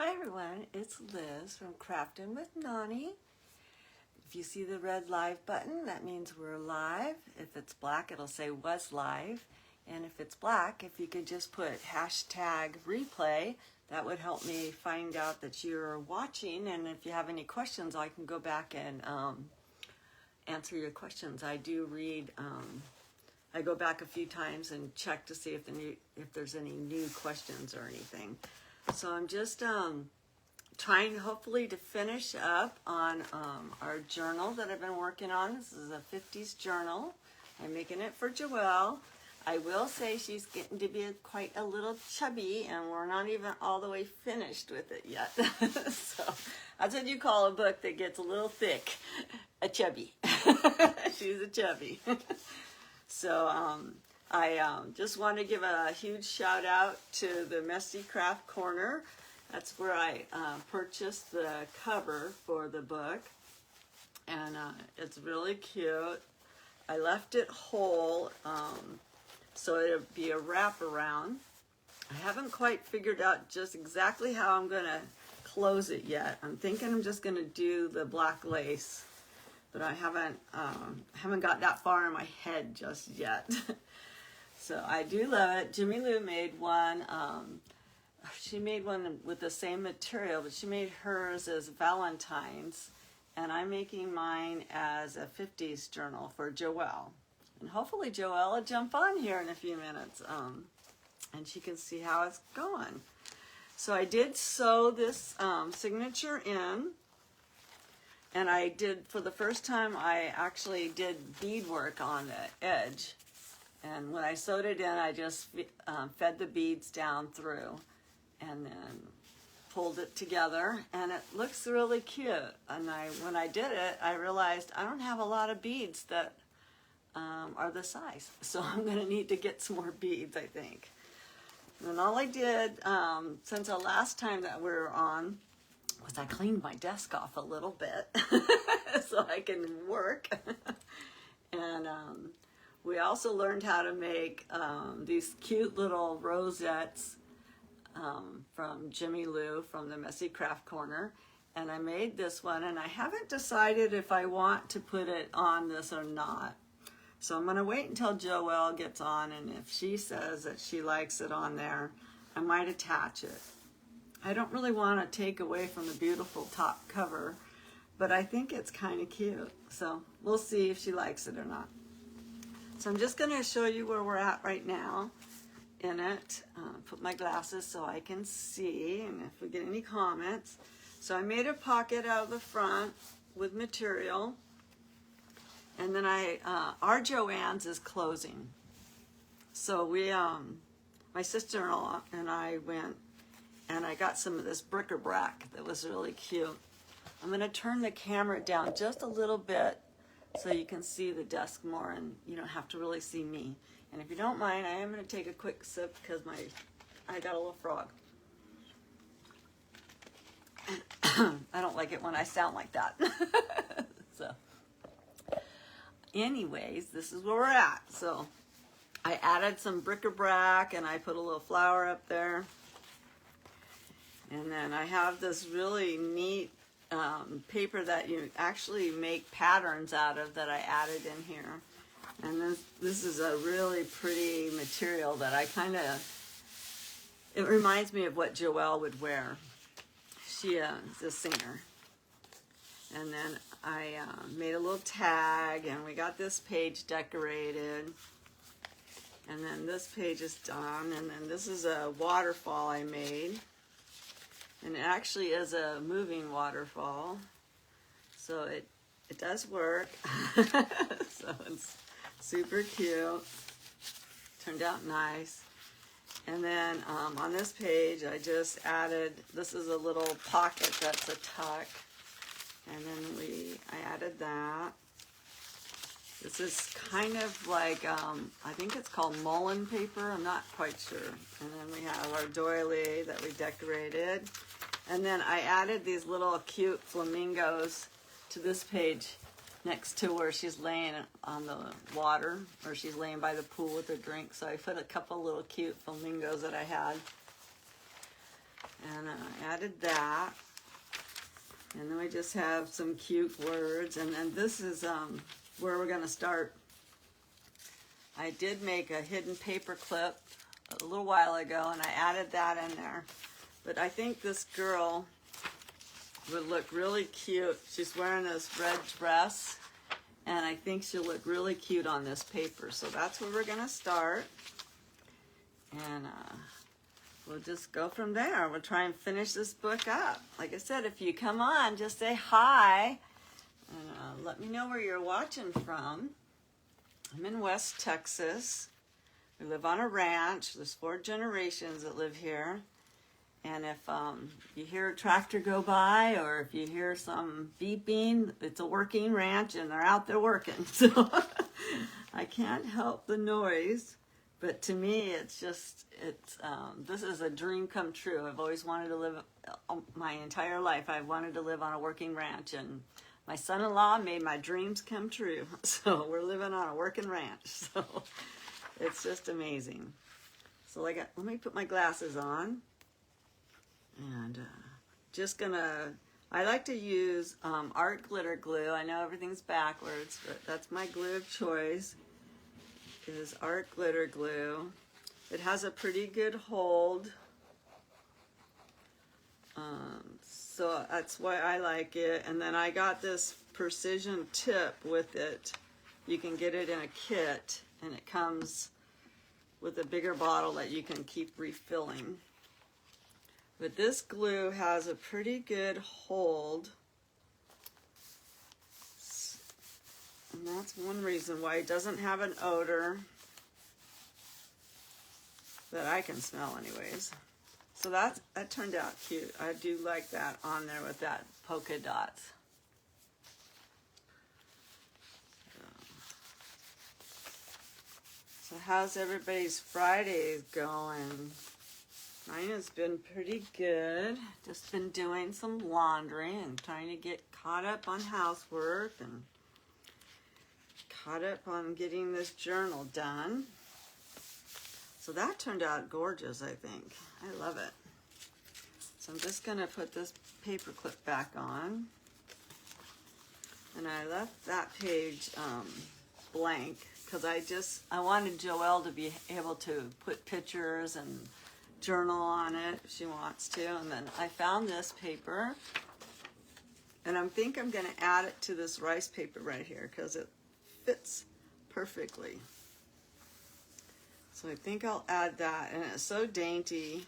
Hi everyone, it's Liz from Craftin' with Nani. If you see the red live button, that means we're live. If it's black, it'll say was live. And if it's black, if you could just put hashtag replay, that would help me find out that you're watching. And if you have any questions, I can go back and answer your questions. I do read, I go back a few times and check to see if there's any new questions or anything. So I'm just trying hopefully to finish up on our journal that I've been working on. This is a 50s journal. I'm making it for Joelle. I will say she's getting to be quite a little chubby, and we're not even all the way finished with it yet. So that's what you call a book that gets a little thick, a chubby. She's a chubby. So I just want to give a huge shout out to the Messy Craft Corner. That's where I purchased the cover for the book, and it's really cute. I left it whole, so it'll be a wraparound. I haven't quite figured out just exactly how I'm going to close it yet. I'm thinking I'm just going to do the black lace, but I haven't got that far in my head just yet. So I do love it. Jimmy Lou made one. She made one with the same material, but she made hers as Valentine's, and I'm making mine as a 50s journal for Joelle. And hopefully Joelle will jump on here in a few minutes, and she can see how it's going. So I did sew this signature in, and I did, for the first time, I actually did beadwork on the edge. And when I sewed it in, I just fed the beads down through and then pulled it together, and it looks really cute. And when I did it, I realized I don't have a lot of beads that are the size, so I'm going to need to get some more beads, I think. And all I did since the last time that we were on was I cleaned my desk off a little bit so I can work. And we also learned how to make these cute little rosettes from Jimmy Lou from the Messy Craft Corner. And I made this one, and I haven't decided if I want to put it on this or not. So I'm going to wait until Joelle gets on, and if she says that she likes it on there, I might attach it. I don't really want to take away from the beautiful top cover, but I think it's kind of cute. So we'll see if she likes it or not. So I'm just going to show you where we're at right now in it. Put my glasses so I can see, and if we get any comments. So I made a pocket out of the front with material, and then our Joann's is closing. So we, my sister-in-law and I went, and I got some of this bric-a-brac that was really cute. I'm going to turn the camera down just a little bit so you can see the desk more and you don't have to really see me. And if you don't mind, I am going to take a quick sip because I got a little frog. I don't like it when I sound like that. So, anyways, this is where we're at. So, I added some bric-a-brac and I put a little flower up there. And then I have this really neat paper that you actually make patterns out of that I added in here. And this is a really pretty material that I it reminds me of what Joelle would wear. She is a singer. And then I made a little tag, and we got this page decorated. And then this page is done, and then this is a waterfall I made. And it actually is a moving waterfall, so it does work. So it's super cute, turned out nice. And then on this page I just added, this is a little pocket that's a tuck, and then I added that. This is kind of like, I think it's called mullein paper, I'm not quite sure. And then we have our doily that we decorated. And then I added these little cute flamingos to this page next to where she's laying on the water, or she's laying by the pool with her drink. So I put a couple little cute flamingos that I had. And I added that. And then we just have some cute words. And then this is where we're going to start. I did make a hidden paper clip a little while ago, and I added that in there. But I think this girl would look really cute. She's wearing this red dress, and I think she'll look really cute on this paper. So that's where we're going to start. And we'll just go from there. We'll try and finish this book up. Like I said, if you come on, just say hi. And let me know where you're watching from. I'm in West Texas. We live on a ranch. There's 4 generations that live here. And if you hear a tractor go by or if you hear some beeping, it's a working ranch and they're out there working. So I can't help the noise. But to me, it's this is a dream come true. I've always wanted to live, my entire life, I've wanted to live on a working ranch. And my son-in-law made my dreams come true. So we're living on a working ranch. So it's just amazing. So let me put my glasses on. And I like to use art glitter glue. I know everything's backwards, but that's my glue of choice, is art glitter glue. It has a pretty good hold. So that's why I like it. And then I got this precision tip with it. You can get it in a kit, and it comes with a bigger bottle that you can keep refilling. But this glue has a pretty good hold. And that's one reason why it doesn't have an odor that I can smell anyways. So that turned out cute. I do like that on there with that polka dots. So how's everybody's Friday going? Mine has been pretty good. Just been doing some laundry and trying to get caught up on housework and caught up on getting this journal done. So that turned out gorgeous, I think. I love it. So I'm just going to put this paper clip back on. And I left that page blank because I wanted Joelle to be able to put pictures and journal on it if she wants to. And then I found this paper, and I think I'm going to add it to this rice paper right here because it fits perfectly. So I think I'll add that, and it's so dainty.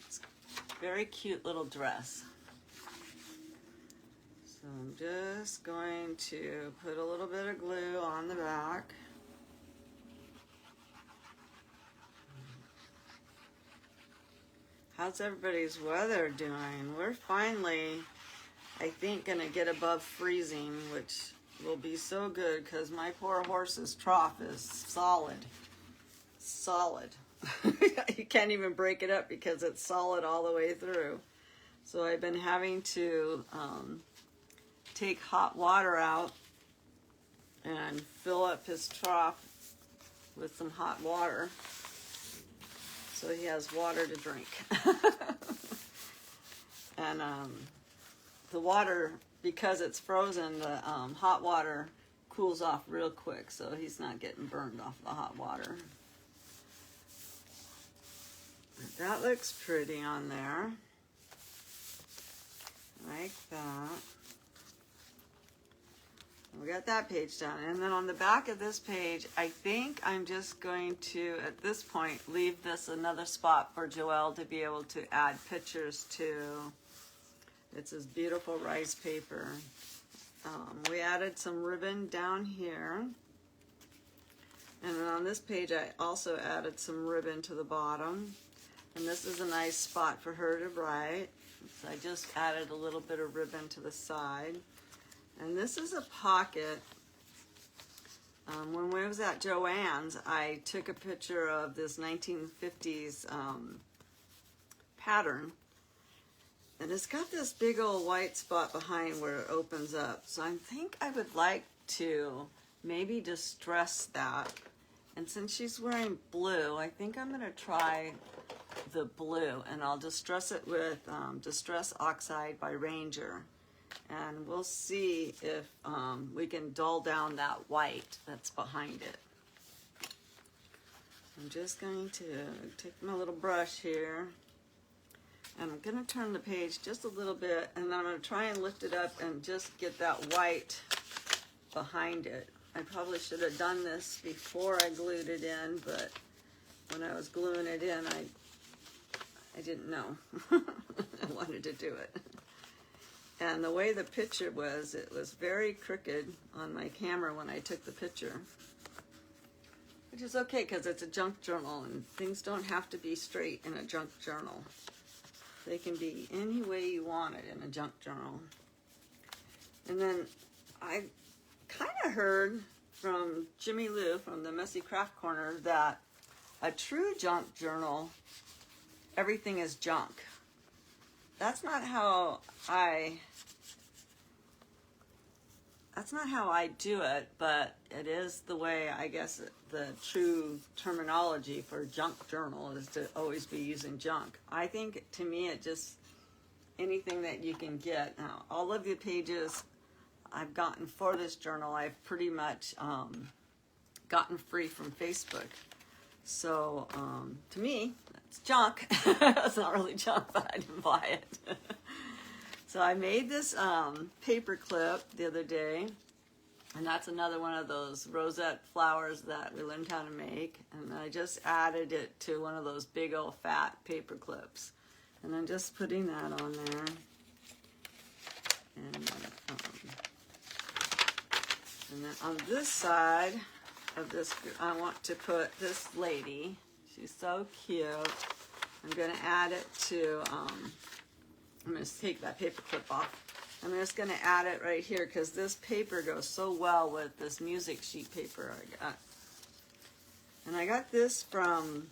It's a very cute little dress. So I'm just going to put a little bit of glue on the back. How's everybody's weather doing? We're finally, I think, going to get above freezing, which will be so good because my poor horse's trough is solid. Solid. You can't even break it up because it's solid all the way through. So I've been having to take hot water out and fill up his trough with some hot water, so he has water to drink. And the water, because it's frozen, the hot water cools off real quick, so he's not getting burned off the hot water. That looks pretty on there. Like that. We got that page done. And then on the back of this page, I think I'm just going to, at this point, leave this another spot for Joelle to be able to add pictures to. It's this beautiful rice paper. We added some ribbon down here. And then on this page, I also added some ribbon to the bottom. And this is a nice spot for her to write. So I just added a little bit of ribbon to the side. And this is a pocket. When I was at Joann's, I took a picture of this 1950s pattern. And it's got this big old white spot behind where it opens up. So I think I would like to maybe distress that. And since she's wearing blue, I think I'm going to try the blue, and I'll distress it with Distress Oxide by Ranger. And we'll see if we can dull down that white that's behind it. I'm just going to take my little brush here, and I'm going to turn the page just a little bit, and then I'm going to try and lift it up and just get that white behind it. I probably should have done this before I glued it in, but when I was gluing it in, I didn't know. I wanted to do it. And the way the picture was, it was very crooked on my camera when I took the picture. Which is okay, because it's a junk journal, and things don't have to be straight in a junk journal. They can be any way you want it in a junk journal. And then I kind of heard from Jimmy Lou from the Messy Craft Corner that a true junk journal, everything is junk. That's not how I do it, but it is the way, I guess, the true terminology for junk journal is to always be using junk. I think, to me, it just, anything that you can get. Now, all of the pages I've gotten for this journal, I've pretty much gotten free from Facebook. So, to me, it's junk. It's not really junk, but I didn't buy it. So I made this paper clip the other day, and that's another one of those rosette flowers that we learned how to make. And I just added it to one of those big old fat paper clips. And I'm just putting that on there. And then on this side of this, I want to put this lady. She's so cute. I'm going to add it to, I'm going to take that paper clip off. I'm just going to add it right here because this paper goes so well with this music sheet paper I got. And I got this from,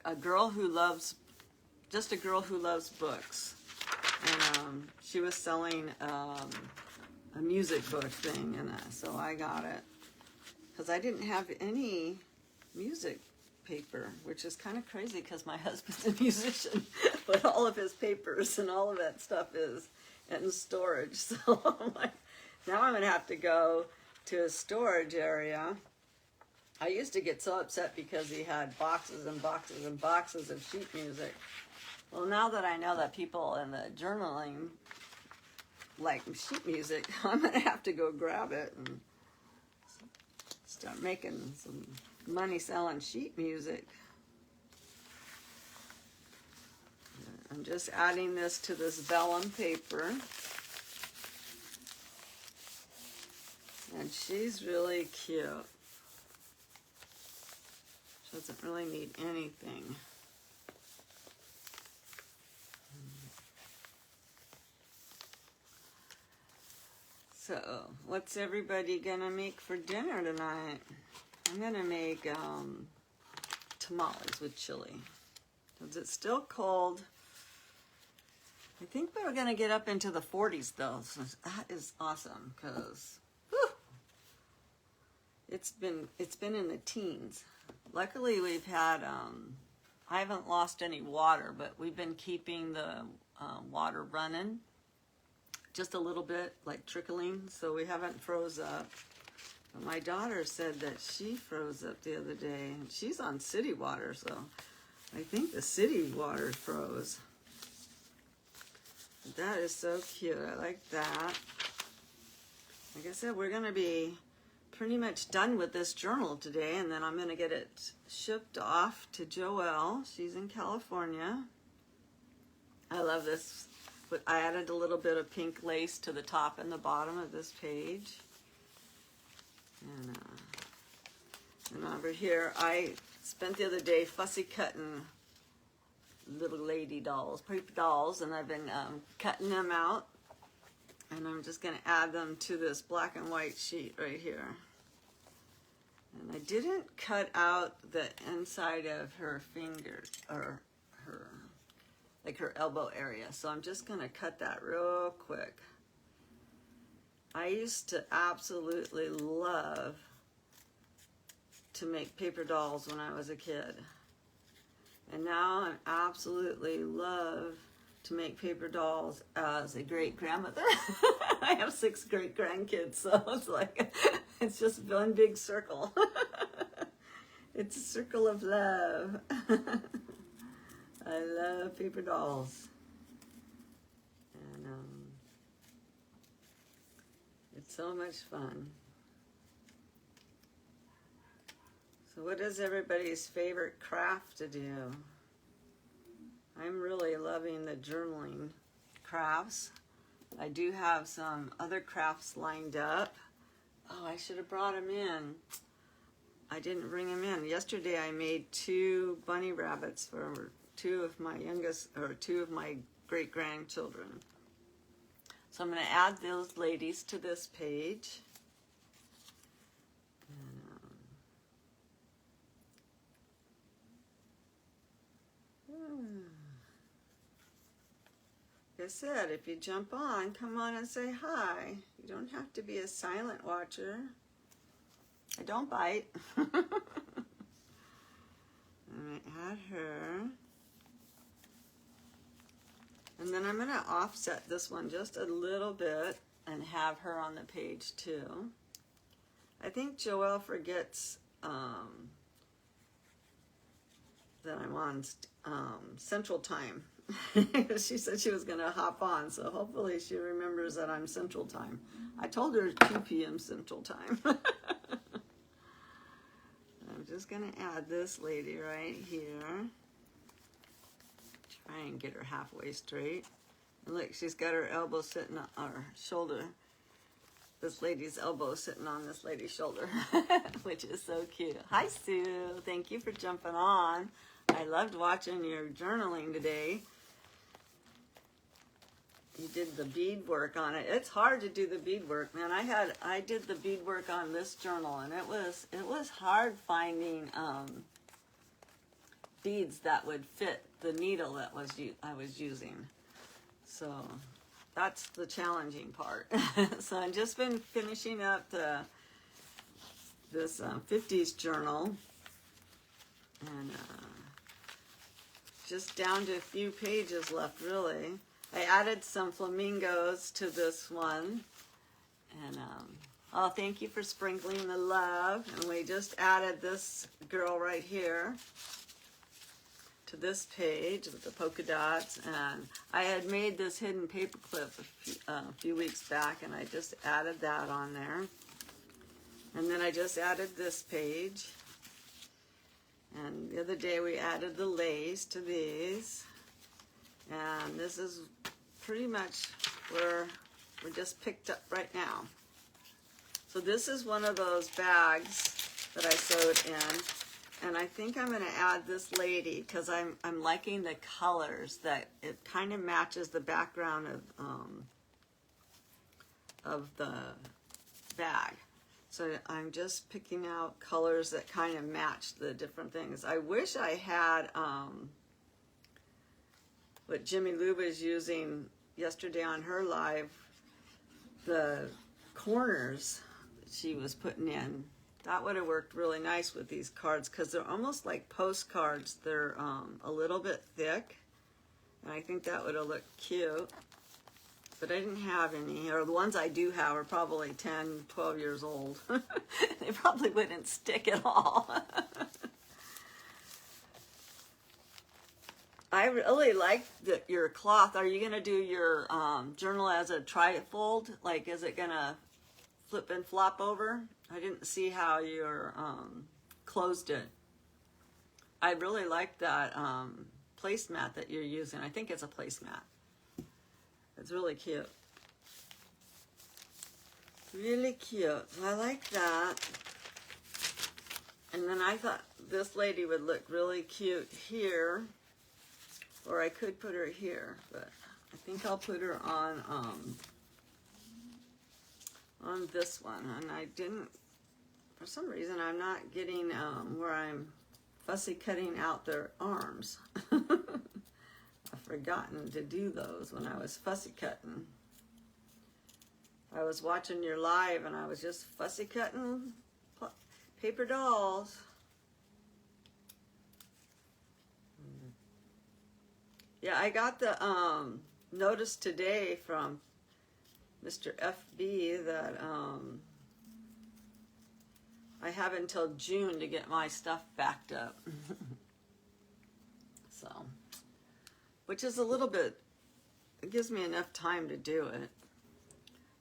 a girl who loves, just a girl who loves books. And she was selling a music book thing, and so I got it. Because I didn't have any music paper, which is kind of crazy because my husband's a musician, but all of his papers and all of that stuff is in storage. So I'm like, now I'm going to have to go to a storage area. I used to get so upset because he had boxes and boxes and boxes of sheet music. Well, now that I know that people in the journaling like sheet music, I'm going to have to go grab it and start making some money selling sheet music. I'm just adding this to this vellum paper. And she's really cute. She doesn't really need anything. So, what's everybody gonna make for dinner tonight? I'm gonna make tamales with chili. Because it's still cold. I think we're gonna get up into the 40s though. So that is awesome because it's been in the teens. Luckily we've had I haven't lost any water, but we've been keeping the water running just a little bit, like trickling, so we haven't froze up. But my daughter said that she froze up the other day, and she's on city water, so I think the city water froze. But that is so cute. I like that. Like I said, we're going to be pretty much done with this journal today, and then I'm going to get it shipped off to Joelle. She's in California. I love this. But I added a little bit of pink lace to the top and the bottom of this page. And over here, I spent the other day fussy cutting little lady dolls, paper dolls, and I've been cutting them out. And I'm just going to add them to this black and white sheet right here. And I didn't cut out the inside of her fingers, or her, like her elbow area. So I'm just going to cut that real quick. I used to absolutely love to make paper dolls when I was a kid. And now I absolutely love to make paper dolls as a great grandmother. I have 6 great grandkids, so it's like, it's just one big circle. It's a circle of love. I love paper dolls. And it's so much fun. So what is everybody's favorite craft to do? I'm really loving the journaling crafts. I do have some other crafts lined up. Oh, I should have brought them in. I didn't bring them in. Yesterday I made 2 bunny rabbits for 2 of my great grandchildren. So I'm going to add those ladies to this page. Like I said, if you jump on, come on and say hi. You don't have to be a silent watcher. I don't bite. I'm going to add her. And then I'm going to offset this one just a little bit and have her on the page too. I think Joelle forgets that I'm on Central Time. She said she was going to hop on, so hopefully she remembers that I'm Central Time. I told her 2 p.m. Central Time. I'm just going to add this lady right here. Try and get her halfway straight. And look, she's got her elbow sitting on her shoulder. This lady's elbow sitting on this lady's shoulder, which is so cute. Hi, Sue. Thank you for jumping on. I loved watching your journaling today. You did the bead work on it. It's hard to do the bead work, man. I did the bead work on this journal, and it was hard finding beads that would fit the needle that I was using. So that's the challenging part. So I've just been finishing up this 50s journal, and just down to a few pages left, really. I added some flamingos to this one, and oh, thank you for sprinkling the love. And we just added this girl right here to this page with the polka dots, and I had made this hidden paper clip a few weeks back, and I just added that on there. And then I just added this page, and the other day we added the lace to these, and this is pretty much where we just picked up right now. So this is one of those bags that I sewed in, and I think I'm going to add this lady because I'm liking the colors, that it kind of matches the background of the bag. So I'm just picking out colors that kind of match the different things. I wish I had what Jimmy Lou was using yesterday on her live, the corners she was putting in. That would have worked really nice with these cards because they're almost like postcards. They're a little bit thick, and I think that would have looked cute. But I didn't have any, or the ones I do have are probably 10, 12 years old. They probably wouldn't stick at all. I really like your cloth. Are you going to do your journal as a trifold? Like, is it going to flip and flop over? I didn't see how you closed it. I really like that placemat that you're using. I think it's a placemat. It's really cute. Really cute. I like that. And then I thought this lady would look really cute here. Or I could put her here, but I think I'll put her on this one. And I didn't, for some reason, I'm not getting where I'm fussy cutting out their arms. I've forgotten to do those when I was fussy cutting. I was watching your live and I was just fussy cutting paper dolls. Yeah, I got the notice today from Mr. FB that I have until June to get my stuff backed up. So, which is a little bit, it gives me enough time to do it.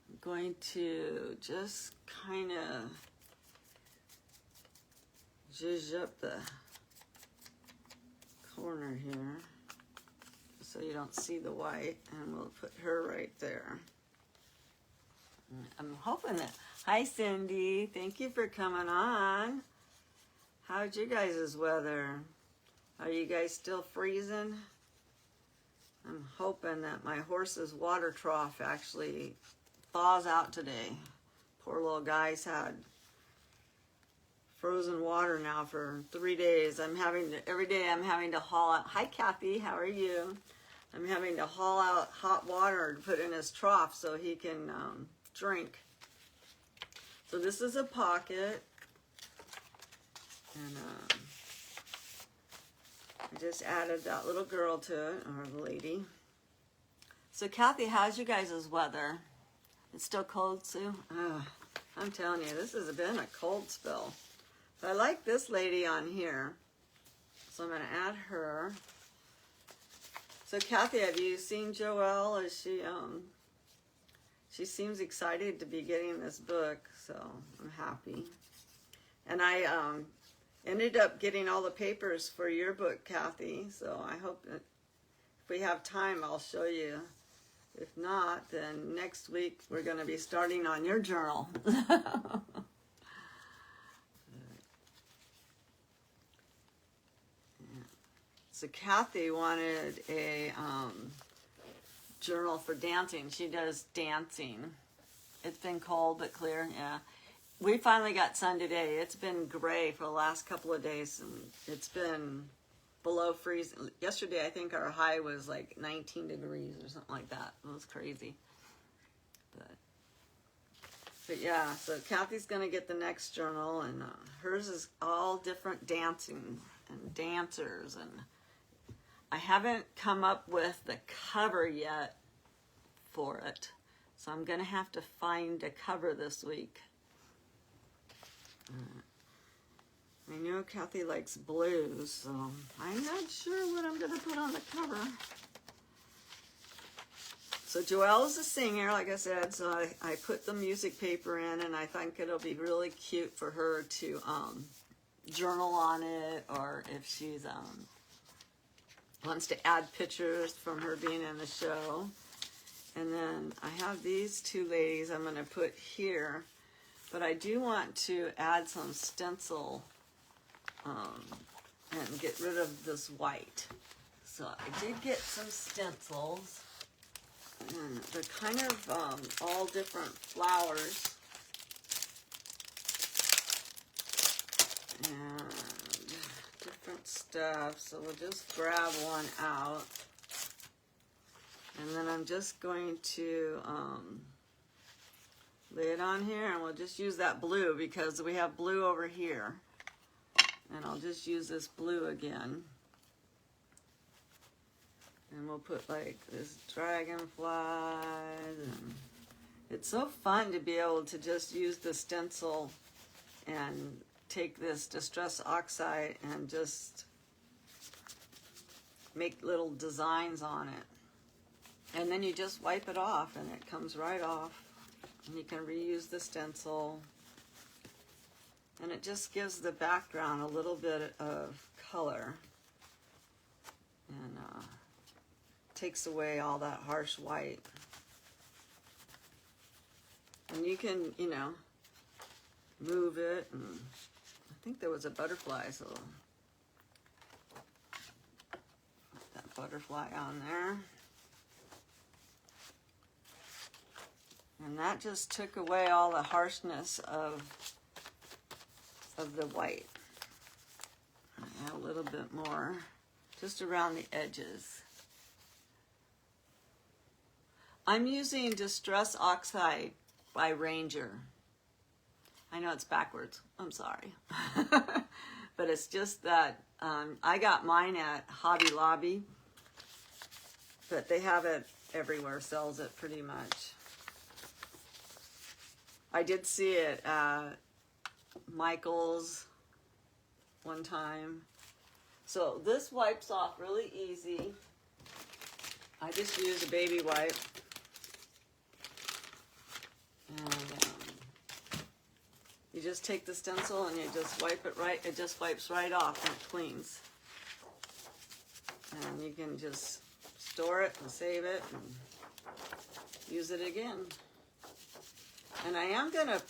I'm going to just kind of zhuzh up the corner here so you don't see the white, and we'll put her right there. I'm hoping that, hi Cindy, thank you for coming on. How's you guys' weather? Are you guys still freezing? I'm hoping that my horse's water trough actually thaws out today. Poor little guy's had frozen water now for 3 days. Every day I'm having to haul out. Hi Kathy, how are you? I'm having to haul out hot water to put in his trough so he can drink. So this is a pocket, and I just added that little girl to it, or the lady. So Kathy, how's you guys' weather? It's still cold, Sue? I'm telling you, this has been a cold spell. So I like this lady on here, so I'm going to add her. So Kathy, have you seen Joelle? Is she seems excited to be getting this book, so I'm happy. And I ended up getting all the papers for your book, Kathy, so I hope that if we have time, I'll show you. If not, then next week we're going to be starting on your journal. So Kathy wanted a journal for dancing. She does dancing. It's been cold but clear, yeah. We finally got sun today. It's been gray for the last couple of days, and it's been below freezing. Yesterday, I think our high was like 19 degrees or something like that. It was crazy. But yeah, so Kathy's going to get the next journal, and hers is all different dancing and dancers, and I haven't come up with the cover yet for it, so I'm going to have to find a cover this week. I know Kathy likes blues, so I'm not sure what I'm going to put on the cover. So Joelle is a singer, like I said, so I put the music paper in, and I think it'll be really cute for her to journal on it, or if she's wants to add pictures from her being in the show. And then I have these two ladies I'm going to put here, but I do want to add some stencil and get rid of this white. So I did get some stencils, and they're kind of all different flowers. And different stuff, so we'll just grab one out, and then I'm just going to lay it on here, and we'll just use that blue because we have blue over here, and I'll just use this blue again, and we'll put like this dragonfly, and it's so fun to be able to just use the stencil and take this Distress Oxide and just make little designs on it. And then you just wipe it off and it comes right off. And you can reuse the stencil. And it just gives the background a little bit of color. And takes away all that harsh white. And you can, you know, move it, and I think there was a butterfly, so put that butterfly on there. And that just took away all the harshness of the white. I add a little bit more just around the edges. I'm using Distress Oxide by Ranger. I know it's backwards. I'm sorry. But it's just that I got mine at Hobby Lobby, but they have it everywhere, sells it pretty much. I did see it at Michael's one time. So this wipes off really easy. I just use a baby wipe. And you just take the stencil and you just wipe it right. It just wipes right off and it cleans. And you can just store it and save it and use it again. And I am gonna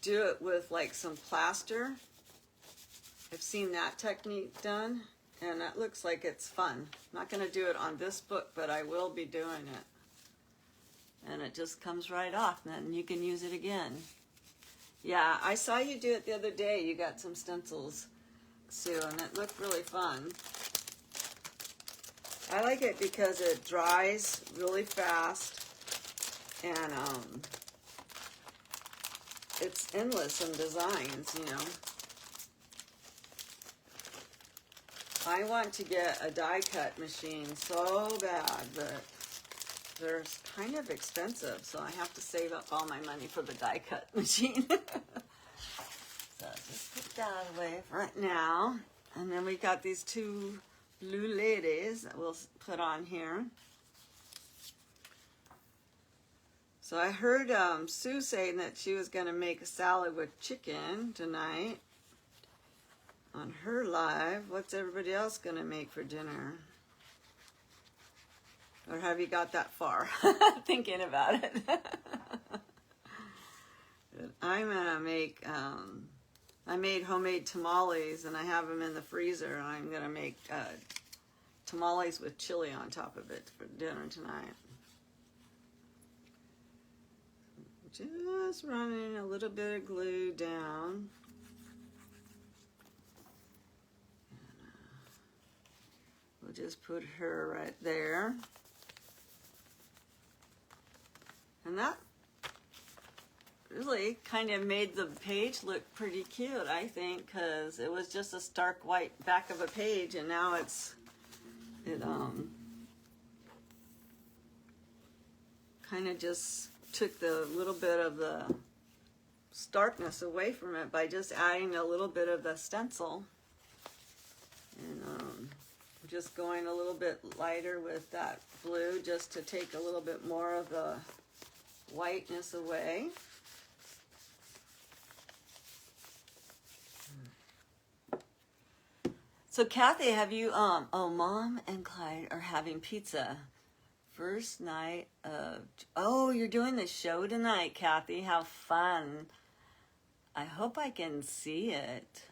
do it with like some plaster. I've seen that technique done, and that looks like it's fun. I'm not gonna do it on this book, but I will be doing it. And it just comes right off, and then you can use it again. Yeah, I saw you do it the other day. You got some stencils, Sue, and it looked really fun. I like it because it dries really fast, and it's endless in designs, you know. I want to get a die cut machine so bad, but they're kind of expensive, so I have to save up all my money for the die cut machine. So just put that away for right now. And then we got these two blue ladies that we'll put on here. So I heard Sue saying that she was going to make a salad with chicken tonight on her live. What's everybody else going to make for dinner? Or have you got that far thinking about it? I'm going to make, I made homemade tamales and I have them in the freezer. And I'm going to make tamales with chili on top of it for dinner tonight. Just running a little bit of glue down. We'll just put her right there. And that really kind of made the page look pretty cute, I think, because it was just a stark white back of a page, and now it kind of just took the little bit of the starkness away from it by just adding a little bit of the stencil. And just going a little bit lighter with that blue just to take a little bit more of the whiteness away. So Kathy, have you, oh, Mom and Clyde are having pizza. First night of, oh, you're doing the show tonight, Kathy. How fun. I hope I can see it.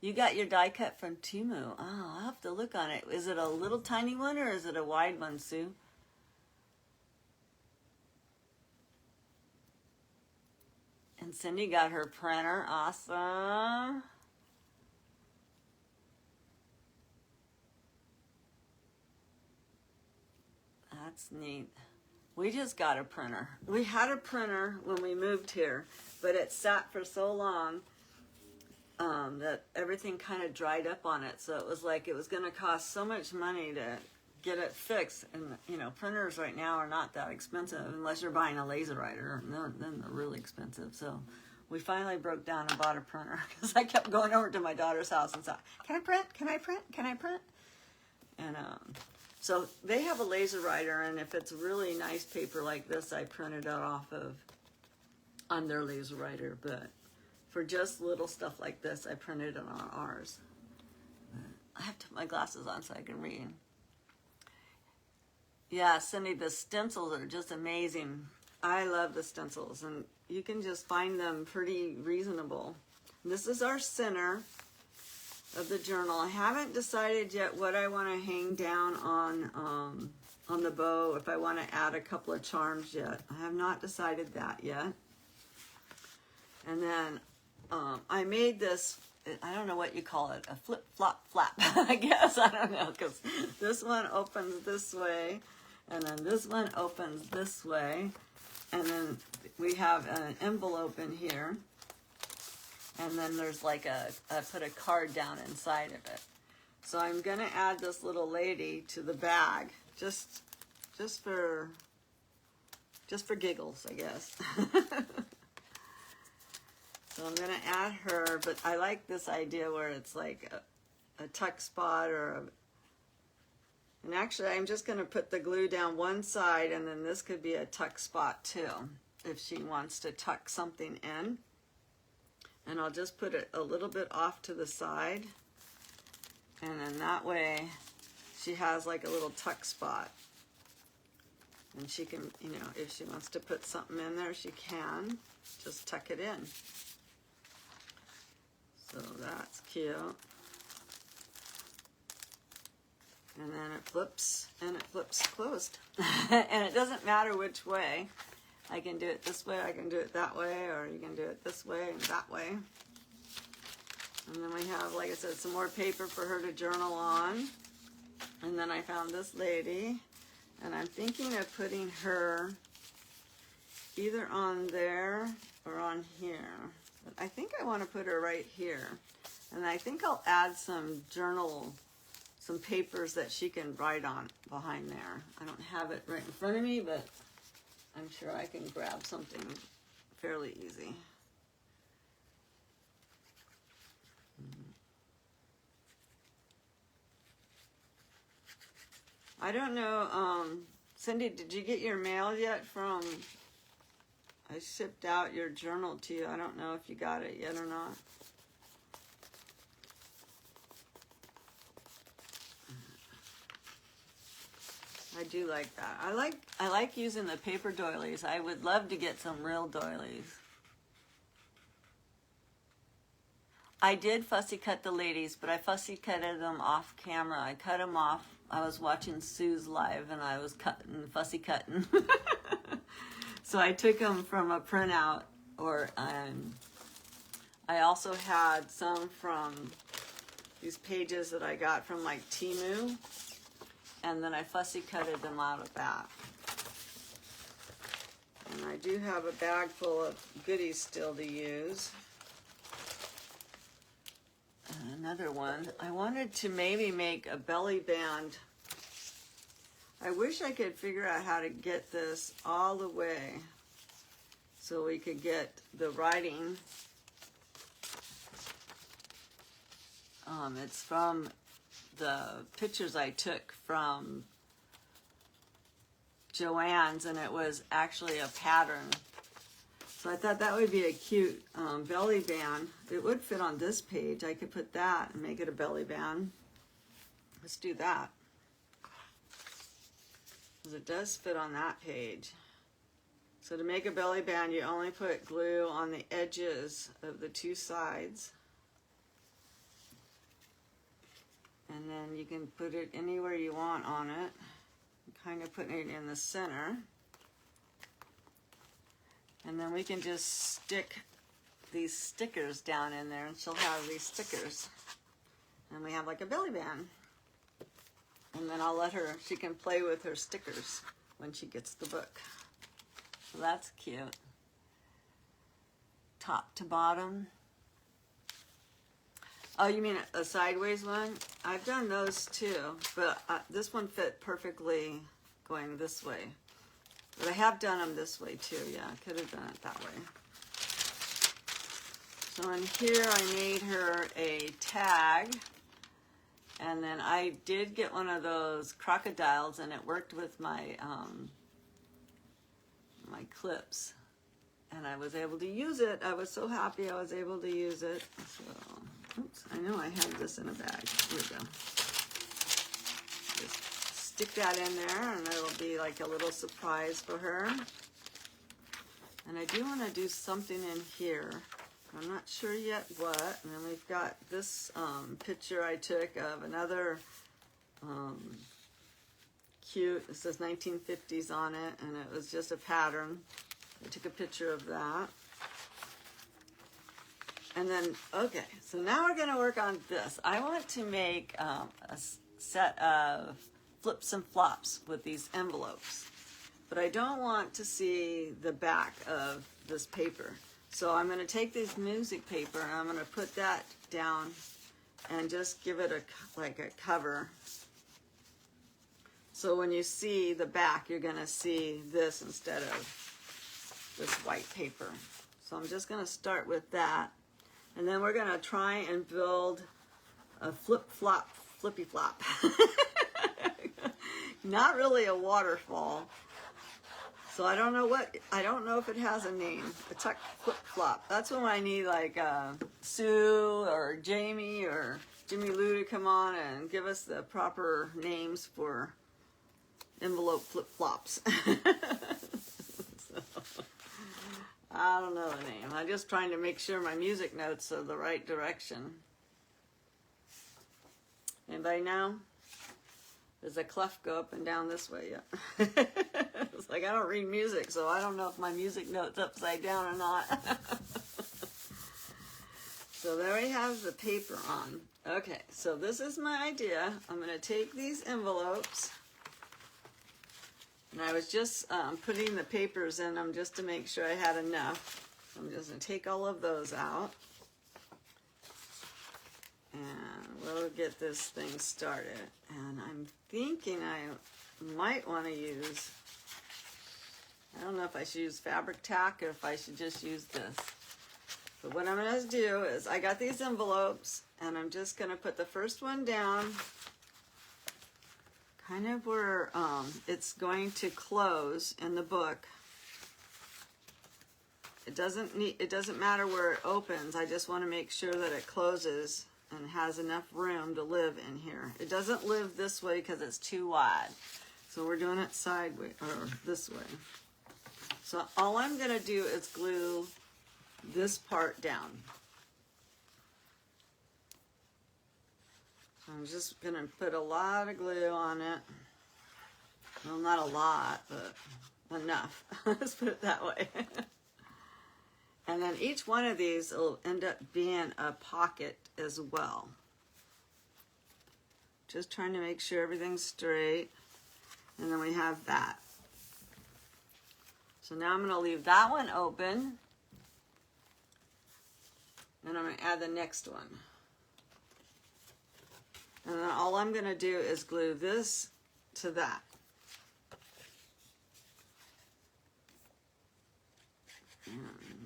You got your die cut from Temu. Oh, I'll have to look on it. Is it a little tiny one or is it a wide one, Sue? And Cindy got her printer. Awesome. That's neat. We just got a printer. We had a printer when we moved here, but it sat for so long that everything kind of dried up on it. So it was like it was going to cost so much money to get it fixed. And, you know, printers right now are not that expensive unless you're buying a LaserWriter. Then they're really expensive. So we finally broke down and bought a printer because I kept going over to my daughter's house and said, can I print? Can I print? Can I print? And so they have a LaserWriter, and if it's really nice paper like this, I print it out off of on their LaserWriter. But for just little stuff like this, I printed it on ours. I have to put my glasses on so I can read. Yeah, Cindy, the stencils are just amazing. I love the stencils, and you can just find them pretty reasonable. This is our center of the journal. I haven't decided yet what I want to hang down on the bow, if I want to add a couple of charms yet. I have not decided that yet. And then I made this, I don't know what you call it, a flip-flop-flap, I guess. I don't know, because this one opens this way, and then this one opens this way. And then we have an envelope in here. And then there's like I put a card down inside of it. So I'm going to add this little lady to the bag, just for giggles, I guess. So I'm going to add her, but I like this idea where it's like a tuck spot and actually I'm just going to put the glue down one side, and then this could be a tuck spot too, if she wants to tuck something in. And I'll just put it a little bit off to the side, and then that way she has like a little tuck spot. And she can, you know, if she wants to put something in there, she can just tuck it in. So that's cute. And then it flips, and it flips closed. And it doesn't matter which way. I can do it this way, I can do it that way, or you can do it this way and that way. And then we have, like I said, some more paper for her to journal on. And then I found this lady, and I'm thinking of putting her either on there or on here. But I think I want to put her right here. And I think I'll add some papers that she can write on behind there. I don't have it right in front of me, but I'm sure I can grab something fairly easy. I don't know, Cindy, did you get your mail yet from, I shipped out your journal to you. I don't know if you got it yet or not. I do like that. I like using the paper doilies. I would love to get some real doilies. I did fussy cut the ladies, but I fussy cutted them off camera. I cut them off. I was watching Sue's live, and I was fussy cutting. So I took them from a printout, or I also had some from these pages that I got from like Temu, and then I fussy cutted them out of that. And I do have a bag full of goodies still to use. Another one. I wanted to maybe make a belly band. I wish I could figure out how to get this all the way so we could get the writing. It's from the pictures I took from Joann's, and it was actually a pattern. So I thought that would be a cute belly band. It would fit on this page. I could put that and make it a belly band. Let's do that. Because it does fit on that page. So to make a belly band, you only put glue on the edges of the two sides. And then you can put it anywhere you want on it. Kind of putting it in the center. And then we can just stick these stickers down in there, and she'll have these stickers. And we have like a belly band. And then I'll let her, she can play with her stickers when she gets the book. So that's cute. Top to bottom. Oh, you mean a sideways one? I've done those too, but this one fit perfectly going this way. But I have done them this way too, yeah. I could have done it that way. So in here I made her a tag. And then I did get one of those crocodiles, and it worked with my my clips. And I was able to use it. I was so happy I was able to use it. So, oops, I know I had this in a bag. Here we go. Just stick that in there, and it'll be like a little surprise for her. And I do want to do something in here. I'm not sure yet what. And then we've got this picture I took of another cute, it says 1950s on it, and it was just a pattern. I took a picture of that. And then, okay, so now we're going to work on this. I want to make a set of flips and flops with these envelopes. but I don't want to see the back of this paper. So I'm going to take this music paper and I'm going to put that down and just give it like a cover. So when you see the back, you're going to see this instead of this white paper. So I'm just going to start with that. And then we're going to try and build a flippy flop. Not really a waterfall. So I don't know if it has a name. A tuck flip flop. That's when I need like Sue or Jamie or Jimmy Lou to come on and give us the proper names for envelope flip flops. So, I don't know the name. I'm just trying to make sure my music notes are the right direction. Anybody know? Does a clef go up and down this way? Yeah. It's like I don't read music, so I don't know if my music note's upside down or not. So there we have the paper on. Okay, so this is my idea. I'm going to take these envelopes, and I was just putting the papers in them just to make sure I had enough. So I'm just going to take all of those out. And we'll get this thing started. And I'm thinking I might want to use, I don't know if I should use fabric tack or if I should just use this. But what I'm going to do is I got these envelopes and I'm just going to put the first one down kind of where it's going to close in the book. It doesn't matter where it opens. I just want to make sure that it closes and has enough room to live in here. It doesn't live this way because it's too wide. So we're doing it sideways, or this way. So all I'm going to do is glue this part down. So I'm just going to put a lot of glue on it. Well, not a lot, but enough. Let's put it that way. And then each one of these will end up being a pocket as well. Just trying to make sure everything's straight. And then we have that. So now I'm going to leave that one open. And I'm going to add the next one. And then all I'm going to do is glue this to that.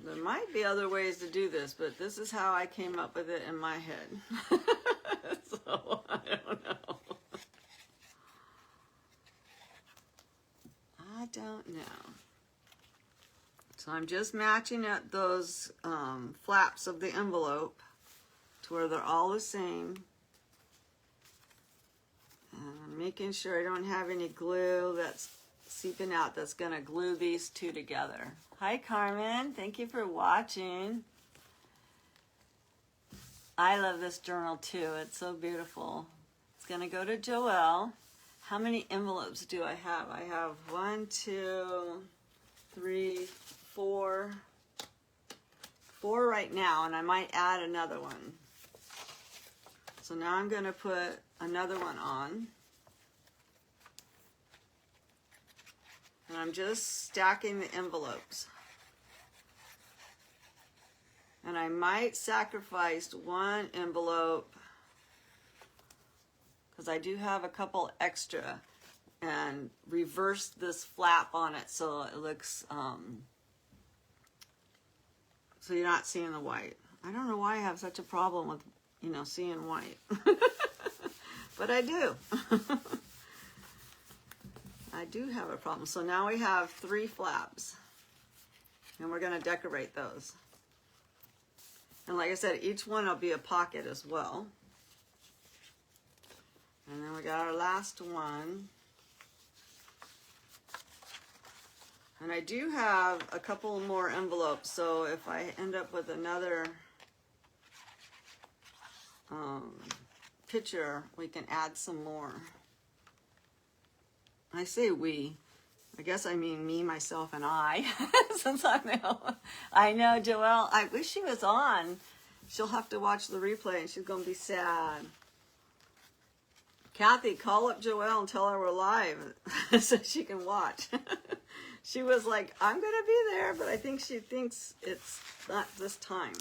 There might be other ways to do this, but this is how I came up with it in my head. So, I don't know. I don't know. So I'm just matching up those flaps of the envelope to where they're all the same. And I'm making sure I don't have any glue that's seeping out that's going to glue these two together. Hi, Carmen. Thank you for watching. I love this journal too. It's so beautiful. It's going to go to Joelle. How many envelopes do I have? I have 1, 2, 3, 4. 4 right now, and I might add another one. So now I'm going to put another one on. And I'm just stacking the envelopes. And I might sacrifice one envelope because I do have a couple extra, and reverse this flap on it so it looks, so you're not seeing the white. I don't know why I have such a problem with, seeing white. But I do. I do have a problem. So now we have 3 flaps. And we're going to decorate those. And like I said, each one will be a pocket as well. And then we got our last one. And I do have a couple more envelopes, so if I end up with another picture, we can add some more. I say we. I guess I mean me, myself, and I, since I know Joelle. I wish she was on. She'll have to watch the replay, and she's going to be sad. Kathy, call up Joelle and tell her we're live so she can watch. She was like, I'm going to be there, but I think she thinks it's not this time.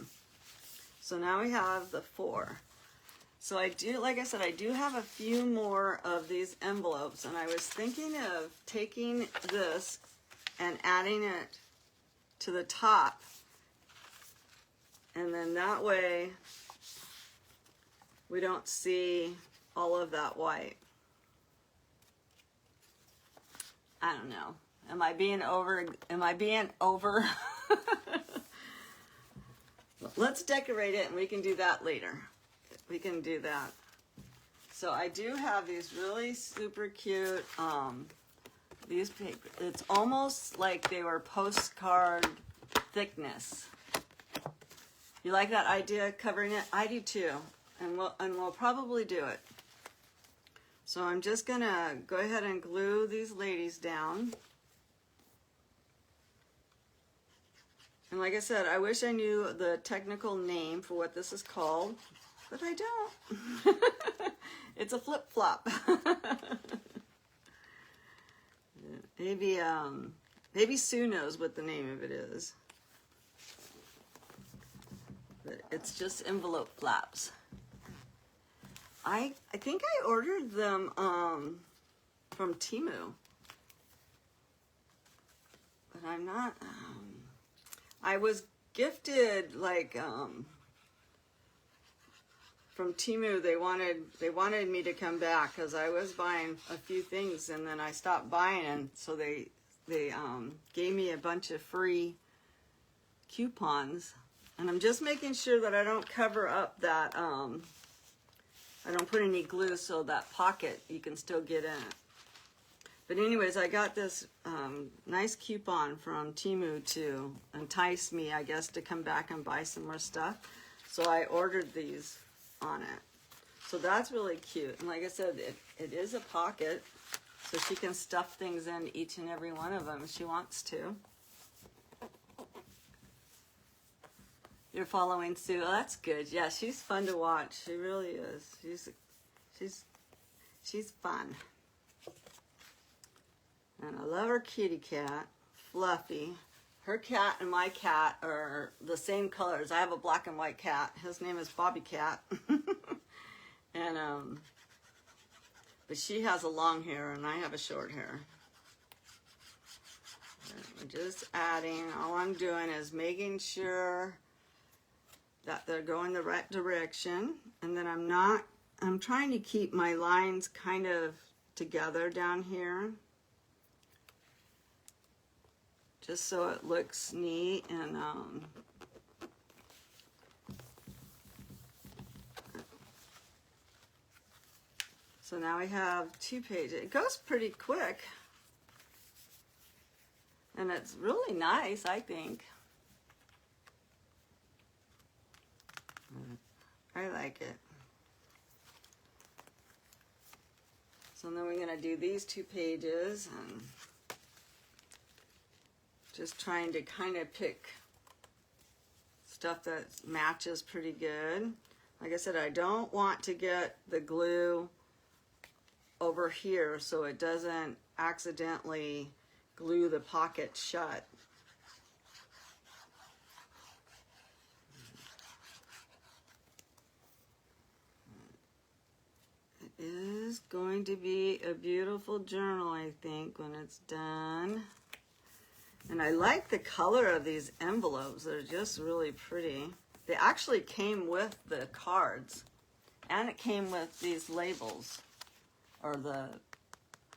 So now we have the 4. So I do, like I said, I do have a few more of these envelopes, and I was thinking of taking this and adding it to the top. And then that way we don't see all of that white. I don't know. Am I being over? Let's decorate it and we can do that later. We can do that. So I do have these really super cute, these paper. It's almost like they were postcard thickness. You like that idea, covering it? I do too, and we'll probably do it. So I'm just gonna go ahead and glue these ladies down. And like I said, I wish I knew the technical name for what this is called, but I don't. It's a flip-flop. Maybe Sue knows what the name of it is. But it's just envelope flaps. I think I ordered them from Temu, but I'm not. I was gifted like from Temu. They wanted me to come back because I was buying a few things and then I stopped buying, and so they gave me a bunch of free coupons. And I'm just making sure that I don't cover up that, I don't put any glue so that pocket you can still get in it. But anyways, I got this nice coupon from Temu to entice me, I guess, to come back and buy some more stuff. So I ordered these on it. So that's really cute. And like I said, it is a pocket, so she can stuff things in each and every one of them if she wants to. You're following Sue. Oh, that's good. Yeah, she's fun to watch. She really is. She's fun. And I love her kitty cat, Fluffy. Her cat and my cat are the same colors. I have a black and white cat. His name is Bobby Cat. And but she has a long hair and I have a short hair. We're just adding. All I'm doing is making sure that they're going the right direction, and then I'm trying to keep my lines kind of together down here, just so it looks neat. And so now we have 2 pages. It goes pretty quick, and it's really nice, I think. I like it. So then we're going to do these 2 pages, and just trying to kind of pick stuff that matches pretty good. Like I said, I don't want to get the glue over here so it doesn't accidentally glue the pocket shut. It is going to be a beautiful journal, I think, when it's done. And I like the color of these envelopes. They're just really pretty. They actually came with the cards, and it came with these labels, or the...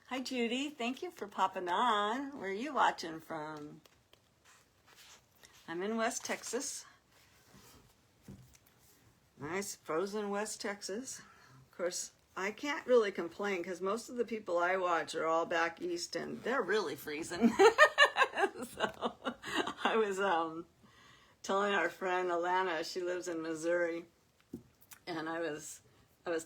Hi, Judy. Thank you for popping on. Where are you watching from? I'm in West Texas. Nice frozen West Texas. Of course, I can't really complain because most of the people I watch are all back east and they're really freezing. So I was telling our friend Alana, she lives in Missouri, and I was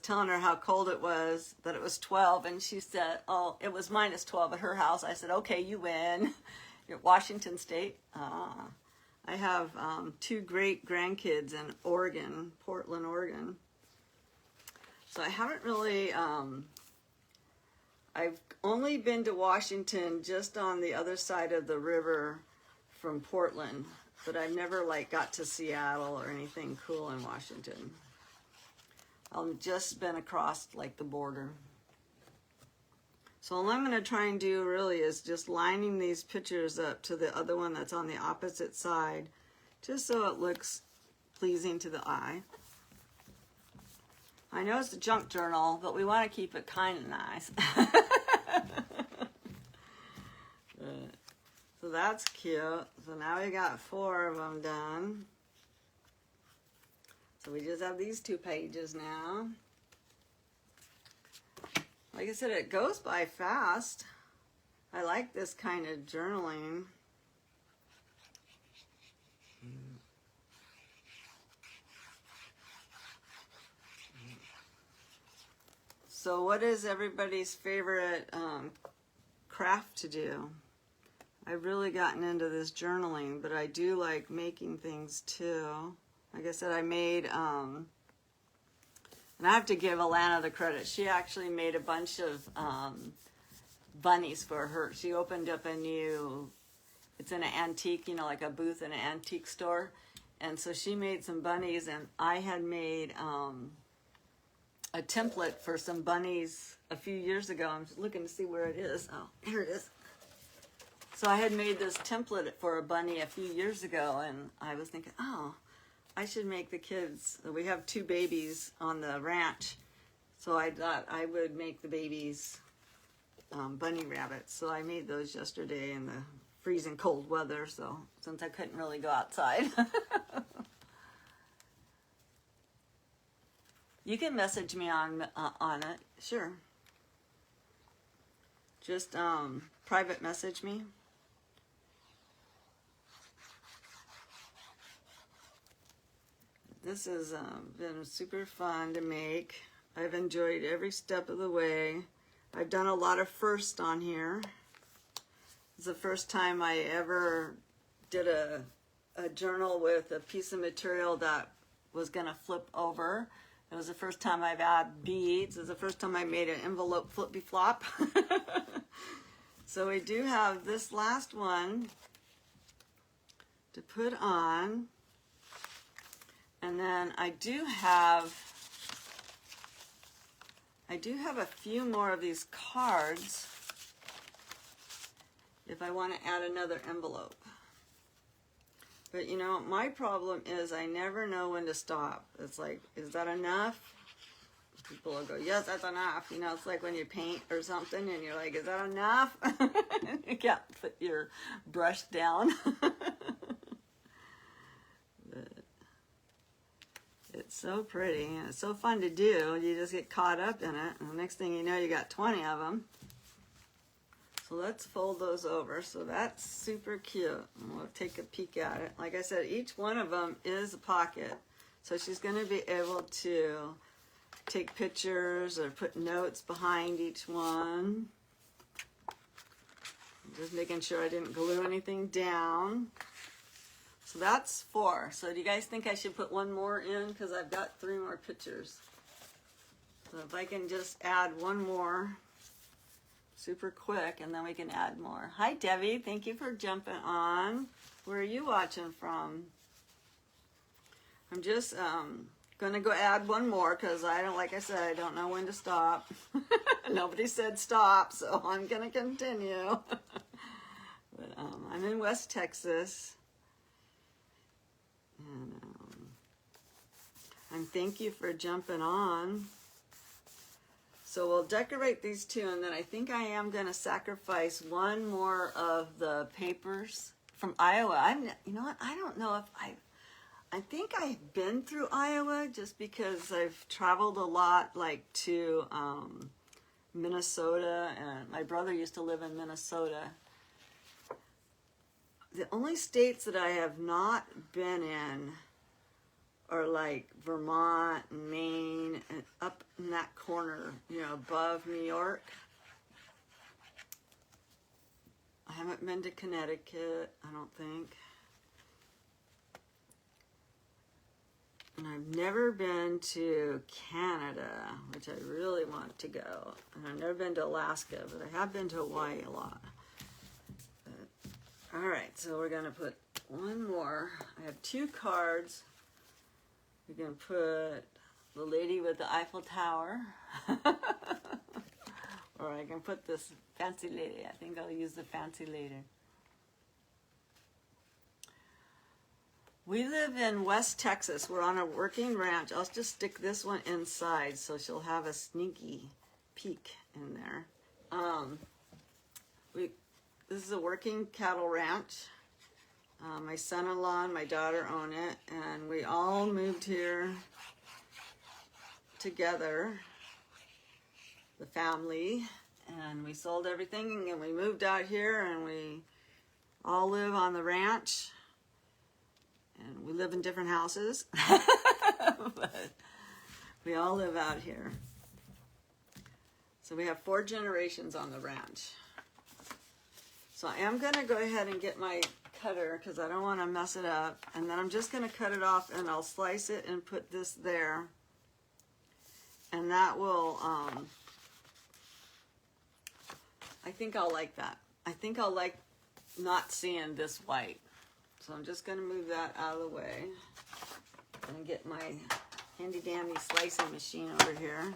telling her how cold it was, that it was 12, and she said, oh, it was minus 12 at her house. I said, okay, you win. You're Washington State. I have 2 great grandkids in Oregon, Portland, Oregon. So I haven't really, I've only been to Washington just on the other side of the river from Portland, but I've never like got to Seattle or anything cool in Washington. I've just been across like the border. So all I'm going to try and do really is just lining these pictures up to the other one that's on the opposite side, just so it looks pleasing to the eye. I know it's a junk journal, but we want to keep it kind of nice. So that's cute. So now we got 4 of them done. So we just have these 2 pages now. Like I said, it goes by fast. I like this kind of journaling. So what is everybody's favorite craft to do? I've really gotten into this journaling, but I do like making things too. Like I said, I made, and I have to give Alana the credit. She actually made a bunch of bunnies for her. She opened up a new, it's in an antique, you know, like a booth in an antique store. And so she made some bunnies, and I had made a template for some bunnies a few years ago. I'm looking to see where it is. Oh, here it is. So I had made this template for a bunny a few years ago, and I was thinking, oh, I should make the kids. We have 2 babies on the ranch, so I thought I would make the babies bunny rabbits. So I made those yesterday in the freezing cold weather, so since I couldn't really go outside. You can message me on it, sure. Just private message me. This has been super fun to make. I've enjoyed every step of the way. I've done a lot of firsts on here. It's the first time I ever did a journal with a piece of material that was gonna flip over. It was the first time I've had beads. It was the first time I made an envelope flippy flop. So we do have this last one to put on. And then I do have a few more of these cards if I want to add another envelope. But you know, my problem is I never know when to stop. It's like, is that enough? People will go, yes, that's enough. You know, it's like when you paint or something and you're like, is that enough? You can't put your brush down. It's so pretty and it's so fun to do. You just get caught up in it, and the next thing you know, you got 20 of them. So let's fold those over. So that's super cute. And we'll take a peek at it. Like I said, each one of them is a pocket. So she's going to be able to take pictures or put notes behind each one. Just making sure I didn't glue anything down. So that's 4. So do you guys think I should put one more in? Because I've got 3 more pictures. So if I can just add one more super quick, and then we can add more. Hi, Debbie. Thank you for jumping on. Where are you watching from? I'm just going to go add one more because I don't, like I said, I don't know when to stop. Nobody said stop, so I'm going to continue. But I'm in West Texas. And thank you for jumping on. So we'll decorate these 2, and then I think I am going to sacrifice one more of the papers from Iowa. You know what? I don't know if I think I've been through Iowa just because I've traveled a lot, like to Minnesota, and my brother used to live in Minnesota. The only states that I have not been in are like Vermont and Maine and up in that corner, you know, above New York. I haven't been to Connecticut, I don't think. And I've never been to Canada, which I really want to go. And I've never been to Alaska, but I have been to Hawaii a lot. But, all right, so we're gonna put one more. I have 2 cards. We're gonna put the lady with the Eiffel Tower. Or I can put this fancy lady. I think I'll use the fancy lady. We live in West Texas. We're on a working ranch. I'll just stick this one inside so she'll have a sneaky peek in there. This is a working cattle ranch. My son-in-law and my daughter own it, and we all moved here together, the family, and we sold everything and we moved out here, and we all live on the ranch. And we live in different houses, but we all live out here. So we have 4 generations on the ranch. So I am going to go ahead and get my cutter because I don't want to mess it up. And then I'm just going to cut it off, and I'll slice it and put this there. And that will, I think I'll like that. I think I'll like not seeing this white. So I'm just going to move that out of the way and get my handy dandy slicing machine over here.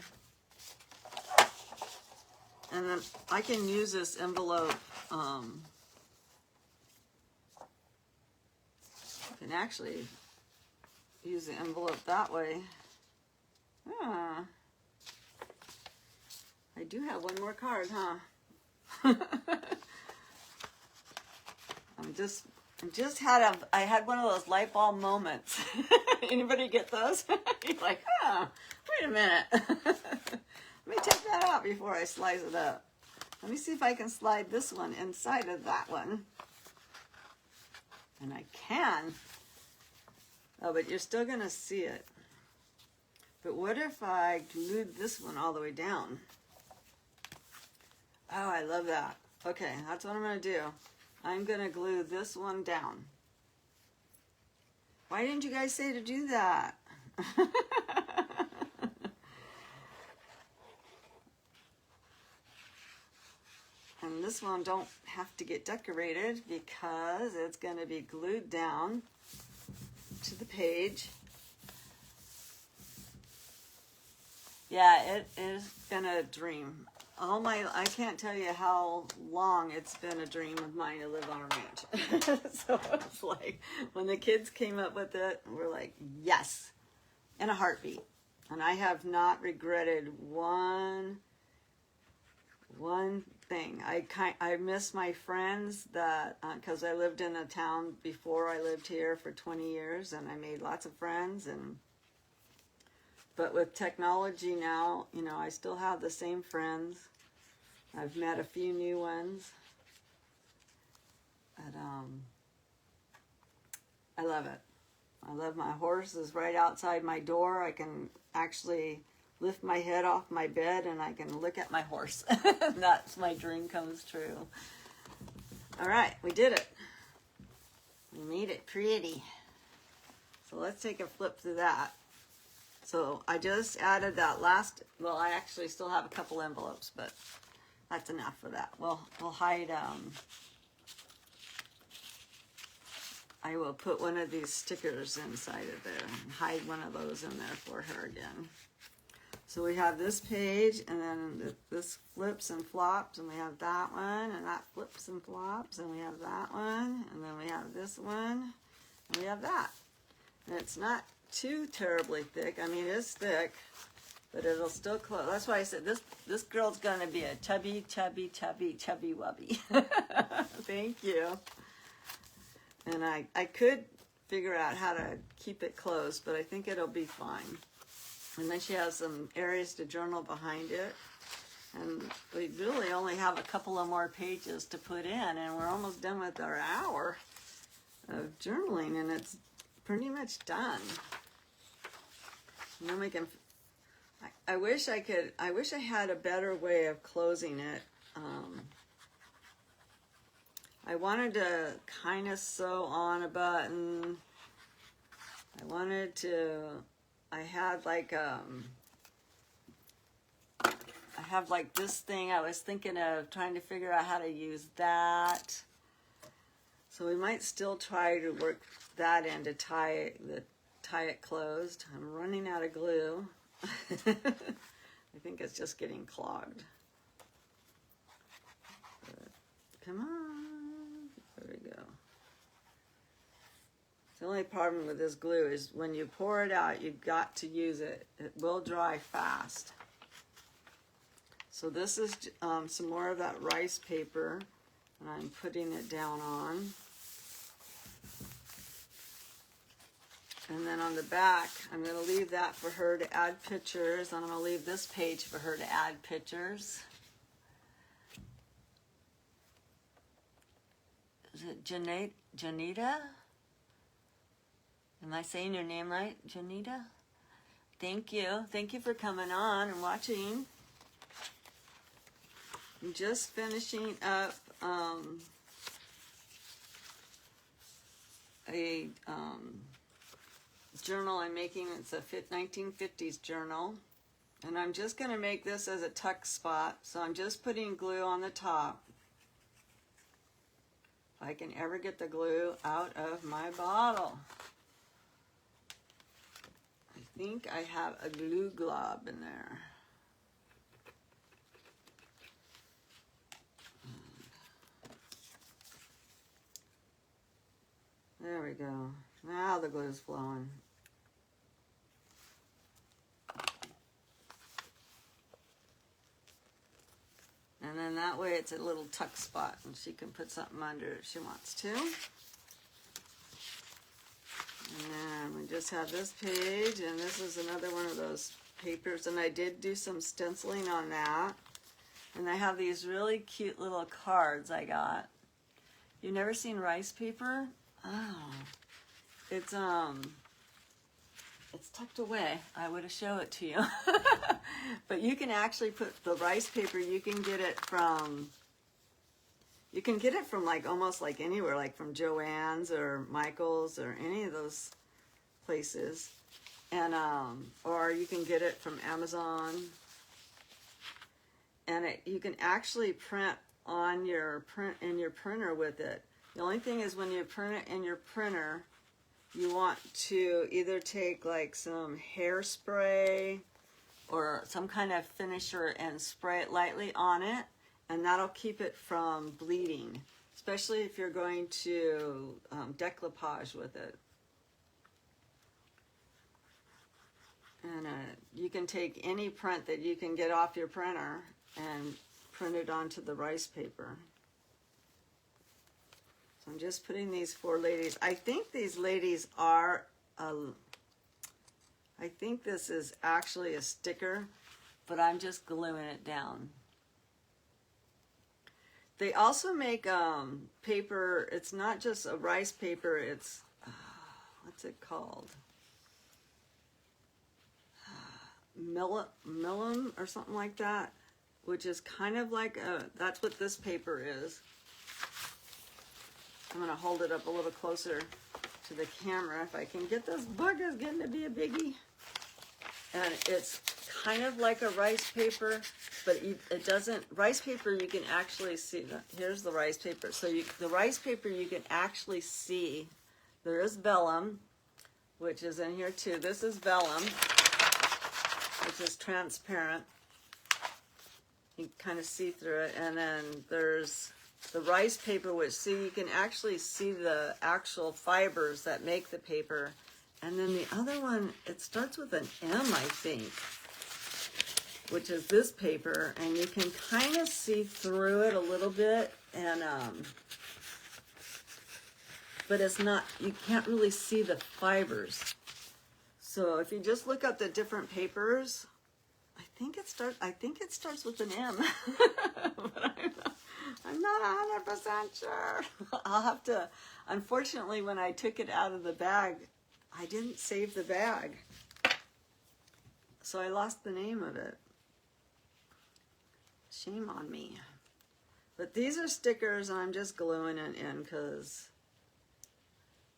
And then I can use this envelope. I can actually use the envelope that way. I do have one more card, huh? I had one of those light bulb moments. Anybody get those? You're like, wait a minute. Let me take that out before I slice it up. Let me see if I can slide this one inside of that one. And I can. Oh, but you're still going to see it. But what if I glued this one all the way down? Oh, I love that. Okay, that's what I'm going to do. I'm going to glue this one down. Why didn't you guys say to do that? And this one don't have to get decorated because it's going to be glued down to the page. Yeah, it has been a dream. I can't tell you how long it's been a dream of mine to live on a ranch. So it's like, when the kids came up with it, we're like, yes, in a heartbeat. And I have not regretted one thing. I miss my friends that, because I lived in a town before I lived here for 20 years, and I made lots of friends. But with technology now, I still have the same friends. I've met a few new ones. But I love it. I love my horse is right outside my door. I can actually lift my head off my bed and I can look at my horse. That's my dream comes true. All right, we did it. We made it pretty. So let's take a flip through that. So I just added that last, well, I actually still have a couple envelopes, but that's enough for that. We'll hide, I will put one of these stickers inside of there and hide one of those in there for her again. So we have this page, and then this flips and flops, and we have that one, and that flips and flops, and we have that one, and then we have this one, and we have that. And it's not too terribly thick. I mean, it's thick, but it'll still close. That's why I said this girl's gonna be a chubby wubby. Thank you. And I could figure out how to keep it closed, but I think it'll be fine. And then she has some areas to journal behind it. And we really only have a couple of more pages to put in, and we're almost done with our hour of journaling, and it's pretty much done. And then we can, I wish I had a better way of closing it. I wanted to kind of sew on a button. I wanted to I had like I have like this thing. I was thinking of trying to figure out how to use that. So we might still try to work that in to tie it closed. I'm running out of glue. I think it's just getting clogged. But, come on. There we go. The only problem with this glue is when you pour it out, you've got to use it. It will dry fast. So this is some more of that rice paper, and I'm putting it down on. And then on the back, I'm going to leave that for her to add pictures. And I'm going to leave this page for her to add pictures. Is it Janita? Am I saying your name right, Janita? Thank you. Thank you for coming on and watching. I'm just finishing up a journal I'm making. It's a 1950s journal. And I'm just going to make this as a tuck spot. So I'm just putting glue on the top. If I can ever get the glue out of my bottle. I think I have a glue glob in there. There we go. Now the glue's flowing. And then that way it's a little tuck spot and she can put something under if she wants to. And then we just have this page, and this is another one of those papers, and I did do some stenciling on that. And I have these really cute little cards I got. You've never seen rice paper? Oh, it's tucked away. I would have shown it to you. But you can actually put the rice paper, you can get it from like almost like anywhere, like from Joann's or Michael's or any of those places. And or you can get it from Amazon. And you can actually print on your printer with it. The only thing is when you print it in your printer, you want to either take like some hairspray or some kind of finisher and spray it lightly on it, and that'll keep it from bleeding, especially if you're going to decoupage with it. And you can take any print that you can get off your printer and print it onto the rice paper. So I'm just putting these 4 ladies. I think these ladies are, I think this is actually a sticker, but I'm just gluing it down. They also make paper, it's not just a rice paper, it's, what's it called? Millum or something like that, which is kind of like that's what this paper is. I'm going to hold it up a little closer to the camera if I can get this book. Is getting to be a biggie. And it's kind of like a rice paper, but it doesn't, rice paper you can actually see, here's the rice paper. So the rice paper you can actually see, there is vellum, which is in here too. This is vellum, which is transparent. You can kind of see through it. And then there's the rice paper, which you can actually see the actual fibers that make the paper. And then the other one, it starts with an M, I think, which is this paper, and you can kind of see through it a little bit, and but it's not, you can't really see the fibers. So if you just look up the different papers, I think it starts with an M, but I'm not 100% sure. I'll have to, unfortunately, when I took it out of the bag, I didn't save the bag, so I lost the name of it. Shame on me. But these are stickers, and I'm just gluing it in because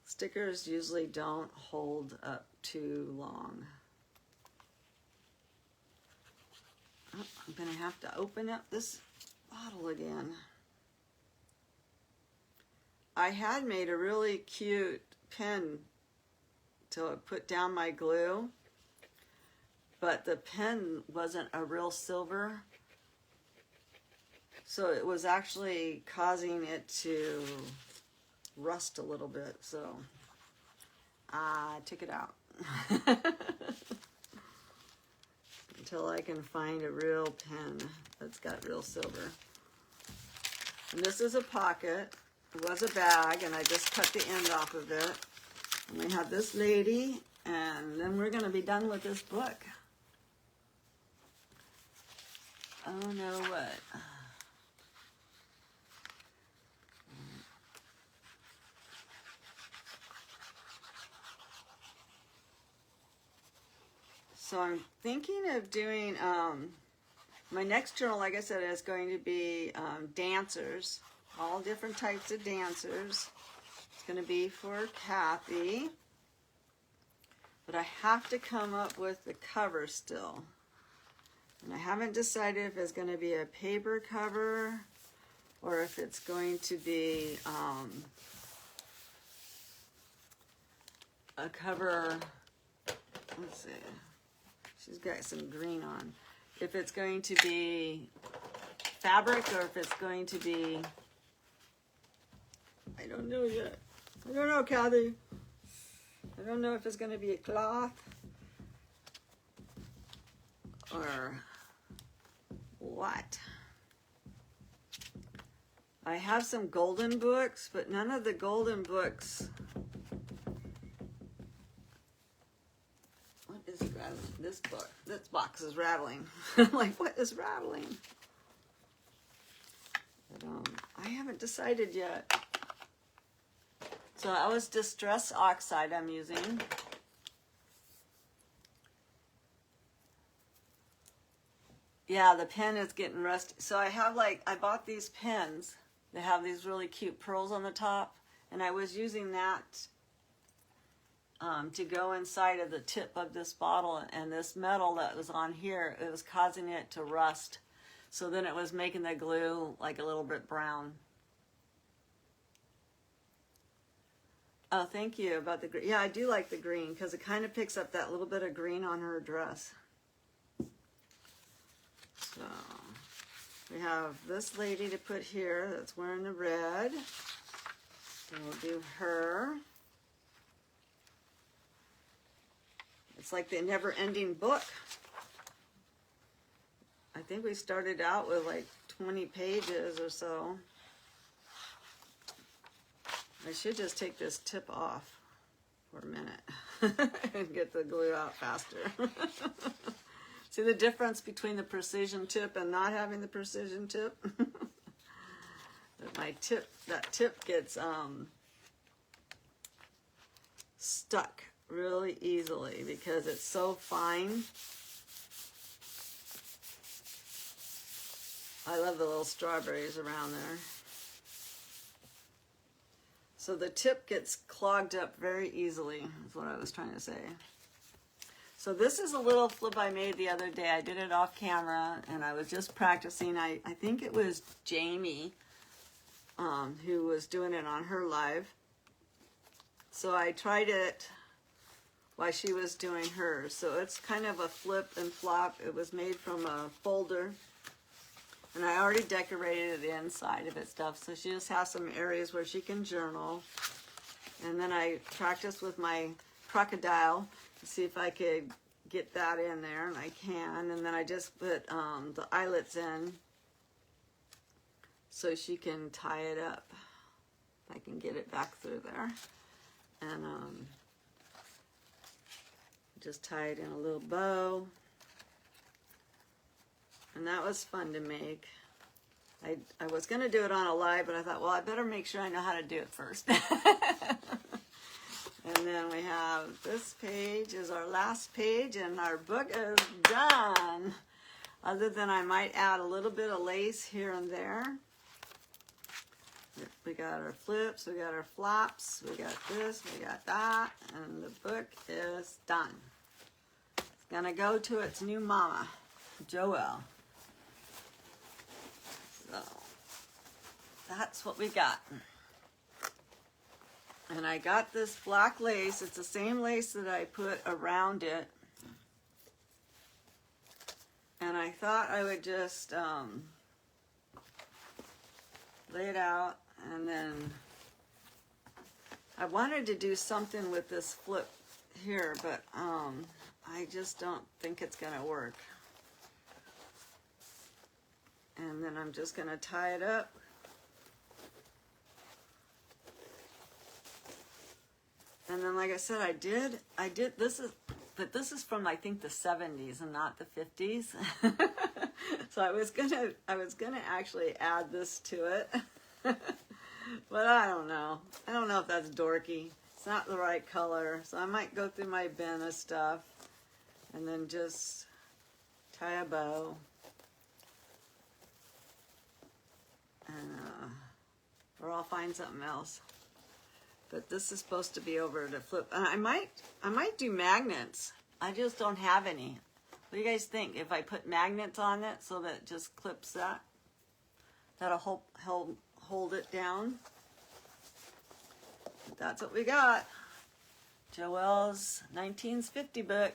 stickers usually don't hold up too long. Oh, I'm going to have to open up this bottle again. I had made a really cute pen to put down my glue, but the pen wasn't a real silver, so it was actually causing it to rust a little bit, so I took it out until I can find a real pen that's got real silver. And this is a pocket. It was a bag, and I just cut the end off of it. And we have this lady, and then we're going to be done with this book. Oh, no, what? So I'm thinking of doing, my next journal, like I said, is going to be dancers. All different types of dancers. It's going to be for Kathy. But I have to come up with the cover still. And I haven't decided if it's going to be a paper cover or if it's going to be a cover. Let's see. She's got some green on. If it's going to be fabric or if it's going to be, I don't know yet. I don't know, Kathy. I don't know if it's going to be a cloth or what. I have some golden books, but none of the golden books. What is rattling? This book, this box is rattling. I'm like, what is rattling? But, I haven't decided yet. So that was Distress Oxide I'm using. Yeah, the pen is getting rusty. So I have I bought these pens. They have these really cute pearls on the top. And I was using that to go inside of the tip of this bottle. And this metal that was on here, it was causing it to rust. So then it was making the glue like a little bit brown. Oh, thank you about the green. Yeah, I do like the green because it kind of picks up that little bit of green on her dress. So we have this lady to put here that's wearing the red. So we'll do her. It's like the never-ending book. I think we started out with like 20 pages or so. I should just take this tip off for a minute and get the glue out faster. See the difference between the precision tip and not having the precision tip? That tip gets stuck really easily because it's so fine. I love the little strawberries around there. So the tip gets clogged up very easily, is what I was trying to say. So this is a little flip I made the other day. I did it off camera, and I was just practicing. I think it was Jamie who was doing it on her live. So I tried it while she was doing hers. So it's kind of a flip and flop. It was made from a folder. And I already decorated the inside of it stuff, so she just has some areas where she can journal. And then I practiced with my crocodile to see if I could get that in there, and I can. And then I just put the eyelets in so she can tie it up. If I can get it back through there. And just tie it in a little bow. And that was fun to make. I was going to do it on a live, but I thought, well, I better make sure I know how to do it first. And then we have this page is our last page, and our book is done. Other than I might add a little bit of lace here and there. We got our flips, we got our flops, we got this, we got that, and the book is done. It's going to go to its new mama, Joelle. that's what we got. And I got this black lace. It's the same lace that I put around it. And I thought I would just lay it out, and then I wanted to do something with this flip here, but I just don't think it's gonna work. And then I'm just gonna tie it up. And then, like I said, I did this is, but this is from, I think, the 70s and not the 50s. So I was gonna actually add this to it. But I don't know. I don't know if that's dorky. It's not the right color. So I might go through my bin of stuff and then just tie a bow. And or I'll find something else. But this is supposed to be over to flip. And I might do magnets. I just don't have any. What do you guys think? If I put magnets on it so that it just clips that, that'll hold it down. That's what we got. Joelle's 1950 book.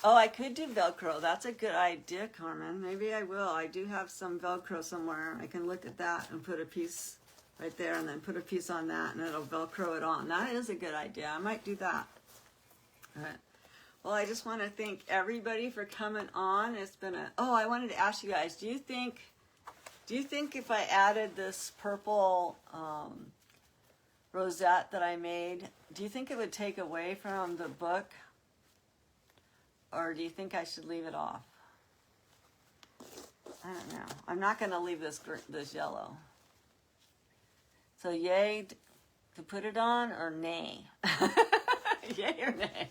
Oh, I could do Velcro. That's a good idea, Carmen. Maybe I will. I do have some Velcro somewhere. I can look at that and put a piece right there, and then put a piece on that, and it'll Velcro it on. That is a good idea. I might do that. All right. Well, I just want to thank everybody for coming on. It's been a... Oh, I wanted to ask you guys, do you think if I added this purple rosette that I made, do you think it would take away from the book? Or do you think I should leave it off? I don't know. I'm not going to leave this yellow. So yay to put it on, or nay? Yay or nay?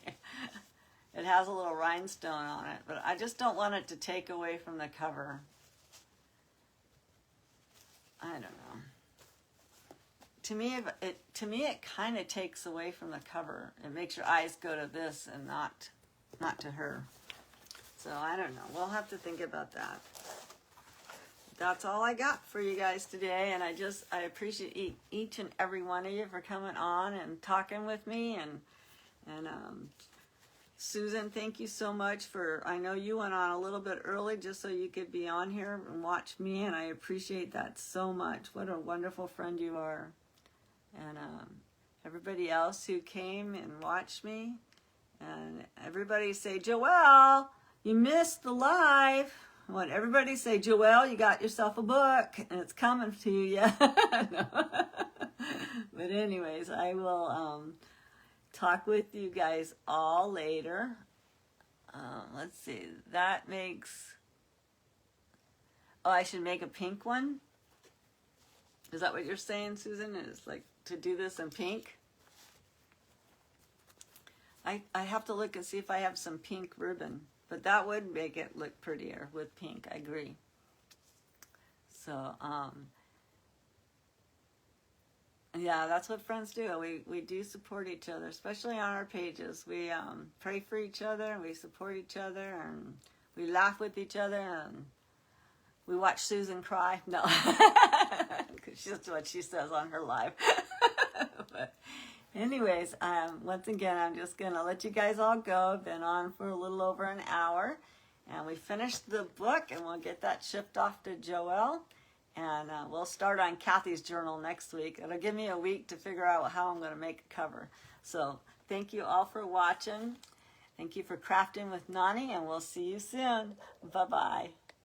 It has a little rhinestone on it, but I just don't want it to take away from the cover. I don't know. To me, it kind of takes away from the cover. It makes your eyes go to this and not to her. So I don't know. We'll have to think about that. That's all I got for you guys today, and I appreciate each and every one of you for coming on and talking with me, and Susan, thank you so much for, I know you went on a little bit early just so you could be on here and watch me, and I appreciate that so much. What a wonderful friend you are. And everybody else who came and watched me, and everybody say, Joelle, you missed the live. I want everybody to say, Joelle, you got yourself a book, and it's coming to you. No. But anyways, I will talk with you guys all later. Let's see. That makes... Oh, I should make a pink one? Is that what you're saying, Susan? Is like to do this in pink? I have to look and see if I have some pink ribbon. But that would make it look prettier with pink, I agree. So, yeah, that's what friends do. We do support each other, especially on our pages. We pray for each other, and we support each other, and we laugh with each other, and we watch Susan cry. No, because that's what she says on her live. But anyways, once again, I'm just going to let you guys all go. I've been on for a little over an hour. And we finished the book, and we'll get that shipped off to Joelle. And we'll start on Kathy's journal next week. It'll give me a week to figure out how I'm going to make a cover. So thank you all for watching. Thank you for crafting with Nani, and we'll see you soon. Bye-bye.